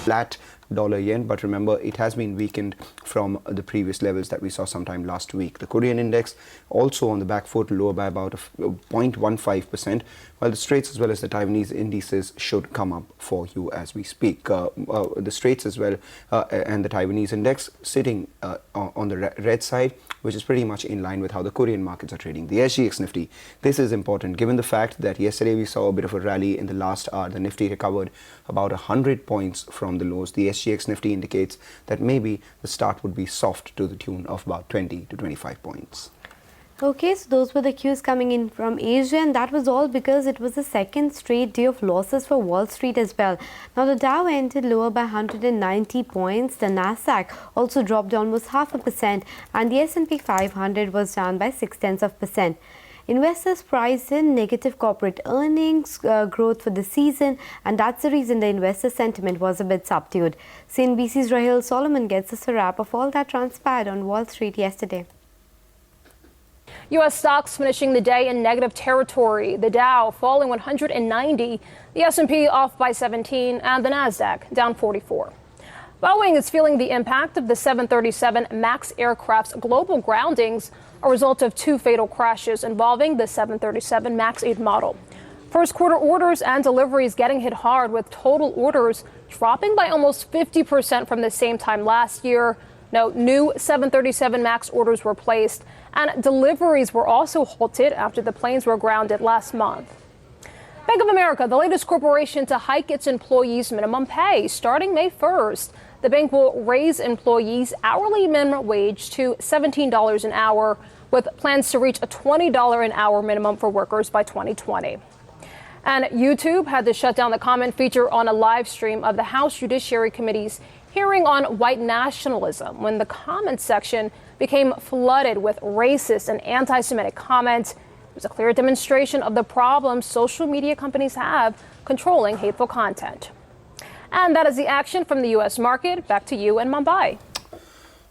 flat dollar-yen, but remember it has been weakened from the previous levels that we saw sometime last week. The Korean index also on the back foot, lower by about 0.15%, while the Straits as well as the Taiwanese indices should come up for you as we speak. The Straits as well and the Taiwanese index sitting on the red side, which is pretty much in line with how the Korean markets are trading. The SGX Nifty, this is important given the fact that yesterday we saw a bit of a rally in the last hour. The Nifty recovered about 100 points from the lows. The SGX Nifty indicates that maybe the start would be soft to the tune of about 20 to 25 points. Okay, so those were the cues coming in from Asia, and that was all because it was the second straight day of losses for Wall Street as well. Now, the Dow ended lower by 190 points. The Nasdaq also dropped almost 0.5%, and the S&P 500 was down by 0.6%. Investors priced in negative corporate earnings growth for the season, and that's the reason the investor sentiment was a bit subdued. CNBC's Rahil Solomon gets us a wrap of all that transpired on Wall Street yesterday. U.S. stocks finishing the day in negative territory. The Dow falling 190, the S&P off by 17, and the Nasdaq down 44. Boeing is feeling the impact of the 737 MAX aircraft's global groundings, a result of 2 fatal crashes involving the 737 MAX 8 model. First quarter orders and deliveries getting hit hard, with total orders dropping by almost 50% from the same time last year. No new 737 MAX orders were placed, and deliveries were also halted after the planes were grounded last month. Bank of America, the latest corporation to hike its employees' minimum pay starting May 1st. The bank will raise employees' hourly minimum wage to $17 an hour, with plans to reach a $20 an hour minimum for workers by 2020. And YouTube had to shut down the comment feature on a live stream of the House Judiciary Committee's hearing on white nationalism when the comment section became flooded with racist and anti-Semitic comments. It was a clear demonstration of the problems social media companies have controlling hateful content. And that is the action from the U.S. market. Back to you in Mumbai.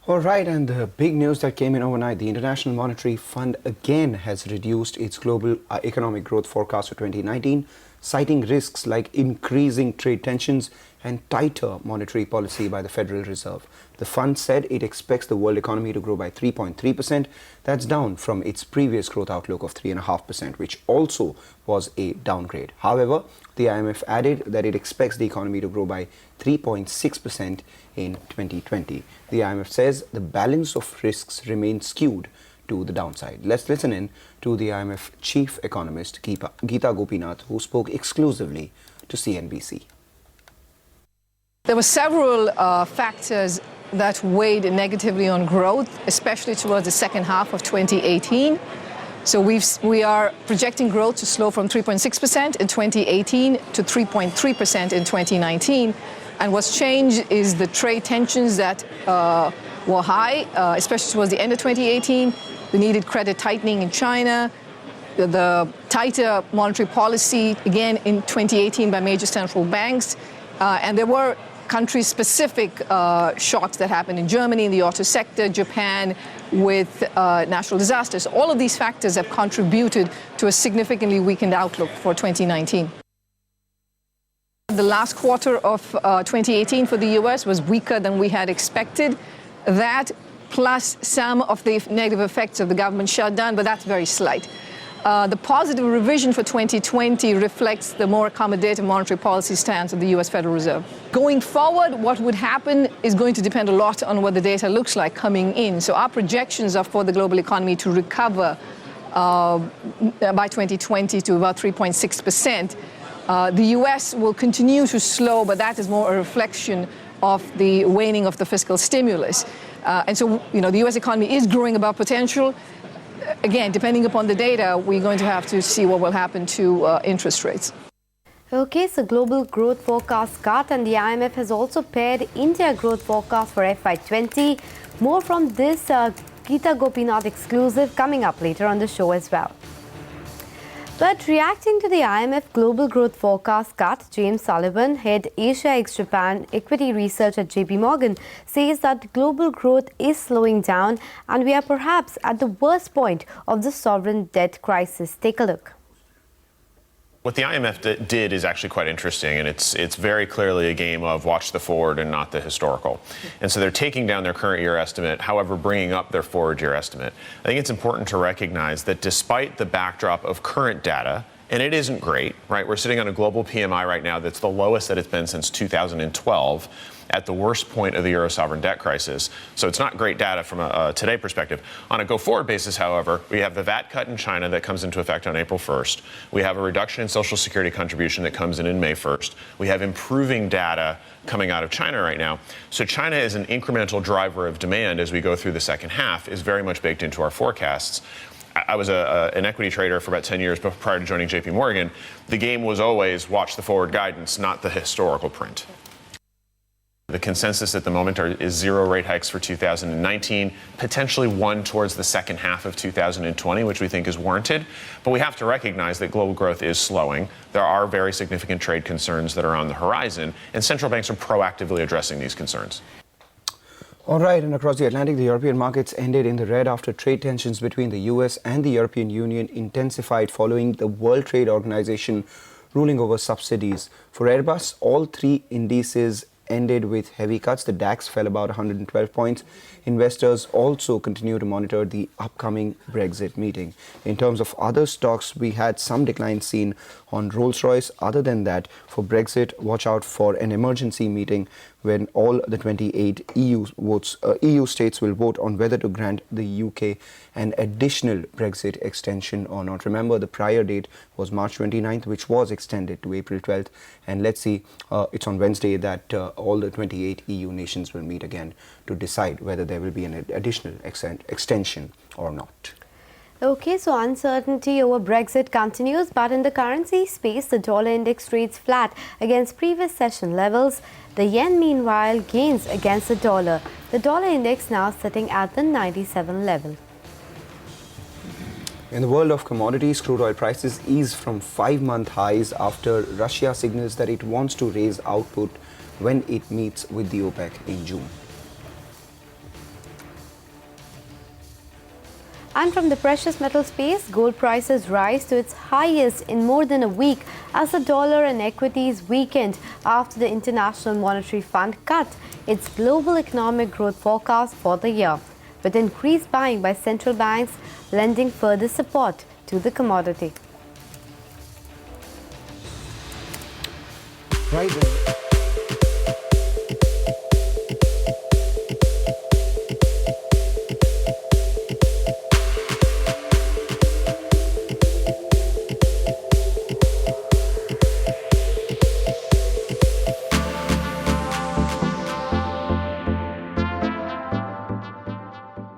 All right, and the big news that came in overnight, the International Monetary Fund again has reduced its global economic growth forecast for 2019, citing risks like increasing trade tensions and tighter monetary policy by the Federal Reserve. The fund said it expects the world economy to grow by 3.3%. That's down from its previous growth outlook of 3.5%, which also was a downgrade. However, the IMF added that it expects the economy to grow by 3.6% in 2020. The IMF says the balance of risks remains skewed to the downside. Let's listen in to the IMF chief economist, Geeta Gopinath, who spoke exclusively to CNBC. There were several factors that weighed negatively on growth, especially towards the second half of 2018. So we are projecting growth to slow from 3.6% in 2018 to 3.3% in 2019. And what's changed is the trade tensions that were high, especially towards the end of 2018. The needed credit tightening in China, the tighter monetary policy, again, in 2018 by major central banks. And there were country-specific shocks that happened in Germany, in the auto sector, Japan, with natural disasters. All of these factors have contributed to a significantly weakened outlook for 2019. The last quarter of 2018 for the U.S. was weaker than we had expected. That plus some of the negative effects of the government shutdown, but that's very slight. The positive revision for 2020 reflects the more accommodative monetary policy stance of the U.S. Federal Reserve. Going forward, what would happen is going to depend a lot on what the data looks like coming in. So our projections are for the global economy to recover by 2020 to about 3.6%. The U.S. will continue to slow, but that is more a reflection of the waning of the fiscal stimulus. And so, the U.S. economy is growing above potential. Again, depending upon the data, we're going to have to see what will happen to interest rates. Okay, so global growth forecast cut, and the IMF has also pared India growth forecast for FY20. More from this Geeta Gopinath exclusive coming up later on the show as well. But reacting to the IMF global growth forecast cut, James Sullivan, head Asia ex-Japan equity research at JP Morgan, says that global growth is slowing down and we are perhaps at the worst point of the sovereign debt crisis. Take a look. What the IMF did is actually quite interesting, and it's very clearly a game of watch the forward and not the historical. And so they're taking down their current year estimate, however, bringing up their forward year estimate. I think it's important to recognize that despite the backdrop of current data, and it isn't great, right? We're sitting on a global PMI right now that's the lowest that it's been since 2012, at the worst point of the euro sovereign debt crisis. So it's not great data from a today perspective. On a go-forward basis, however, we have the VAT cut in China that comes into effect on April 1st. We have a reduction in Social Security contribution that comes in May 1st. We have improving data coming out of China right now. So China is an incremental driver of demand as we go through the second half, is very much baked into our forecasts. I was an equity trader for about 10 years prior to joining JP Morgan. The game was always watch the forward guidance, not the historical print. The consensus at the moment is 0 rate hikes for 2019, potentially 1 towards the second half of 2020, which we think is warranted. But we have to recognize that global growth is slowing. There are very significant trade concerns that are on the horizon, and central banks are proactively addressing these concerns. All right, and across the Atlantic, the European markets ended in the red after trade tensions between the US and the European Union intensified following the World Trade Organization ruling over subsidies. For Airbus, all three indices ended with heavy cuts. The DAX fell about 112 points. Investors also continue to monitor the upcoming Brexit meeting. In terms of other stocks, we had some decline seen on Rolls-Royce. Other than that, for Brexit, watch out for an emergency meeting when all the 28 EU states will vote on whether to grant the UK an additional Brexit extension or not. Remember, the prior date was March 29th, which was extended to April 12th. And let's see, it's on Wednesday that all the 28 EU nations will meet again to decide whether there will be an additional extension or not. Okay, so uncertainty over Brexit continues, but in the currency space, the dollar index trades flat against previous session levels. The yen, meanwhile, gains against the dollar. The dollar index now sitting at the 97 level. In the world of commodities, crude oil prices ease from 5-month highs after Russia signals that it wants to raise output when it meets with the OPEC in June. And from the precious metal space, gold prices rise to its highest in more than a week as the dollar and equities weakened after the International Monetary Fund cut its global economic growth forecast for the year, with increased buying by central banks lending further support to the commodity. Right.